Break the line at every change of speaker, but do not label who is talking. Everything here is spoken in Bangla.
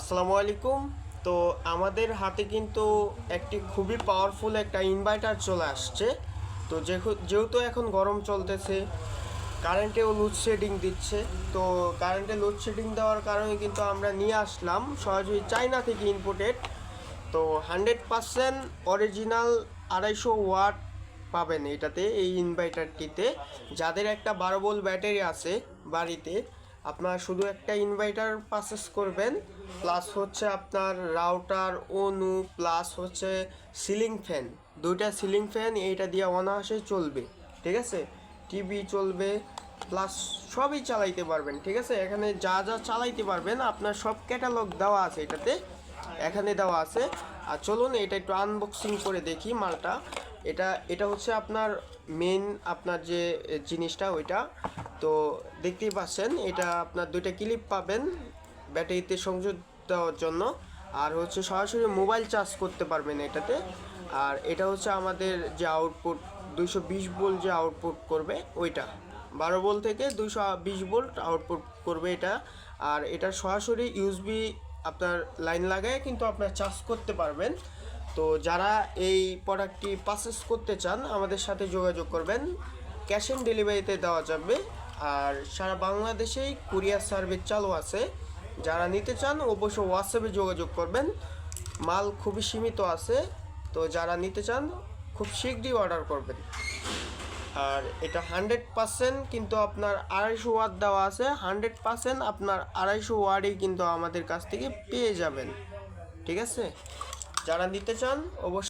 আসসালামু আলাইকুম। তো আমাদের হাতে কিন্তু একটি খুবই পাওয়ারফুল একটা ইনভার্টার চলে আসছে। তো যেহেতু এখন গরম চলতেছে, কারেন্টেও লোডশেডিং দিচ্ছে। তো কারেন্টে লোডশেডিং দেওয়ার কারণে কিন্তু আমরা নিয়ে আসলাম সরাসরি চায়না থেকে ইম্পোর্টেড। তো 100% অরিজিনাল 250 ওয়াট পাবেন এটাতে, এই ইনভার্টারটিতে। যাদের একটা 12 ভোল্ট ব্যাটারি আছে বাড়িতে, আপনার শুধু একটা ইনভার্টার পারচেস করবেন, প্লাস হচ্ছে আপনার রাউটার অনু, প্লাস হচ্ছে সিলিং ফ্যান, দুইটা সিলিং ফ্যান এইটা দিয়ে অনায়াসে চলবে। ঠিক আছে, টিভি চলবে, প্লাস সবই চালাইতে পারবেন। ঠিক আছে, এখানে যা যা চালাইতে পারবেন আপনার সব ক্যাটালগ দেওয়া আছে এটাতে, এখানে দেওয়া আছে। আর চলুন এটা একটু আনবক্সিং করে দেখি মালটা। এটা হচ্ছে আপনার মেন, আপনার যে জিনিসটা ওইটা। তো দেখতেই পাচ্ছেন, এটা আপনার দুইটা ক্লিপ পাবেন ব্যাটারিতে সংযোগ দেওয়ার জন্য, আর হচ্ছে সরাসরি মোবাইল চার্জ করতে পারবেন এটাতে। আর এটা হচ্ছে আমাদের যে আউটপুট 220 ভোল্ট যে আউটপুট করবে ওইটা, 12 ভোল্ট থেকে 220 ভোল্ট আউটপুট করবে এটা। আর এটা সরাসরি ইউএসবি আপনার লাইন লাগায় কিন্তু আপনার চার্জ করতে পারবেন। তো যারা এই প্রোডাক্টটি পারচেস করতে চান আমাদের সাথে যোগাযোগ করবেন, ক্যাশ অন ডেলিভারিতে দেওয়া যাবে। আর সারা বাংলাদেশেই কুরিয়ার সার্ভিস চালু আছে। যারা নিতে চান অবশ্যই হোয়াটসঅ্যাপে যোগাযোগ করবেন, মাল খুবই সীমিত আছে। তো যারা নিতে চান খুব শীঘ্রই অর্ডার করবেন। আর এটা 100% কিন্তু আপনার 250 ওয়াট দেওয়া আছে, 100% আপনার 250 ওয়াটই কিন্তু আমাদের কাছ থেকে পেয়ে যাবেন। ঠিক আছে, যারা নিতে চান অবশ্যই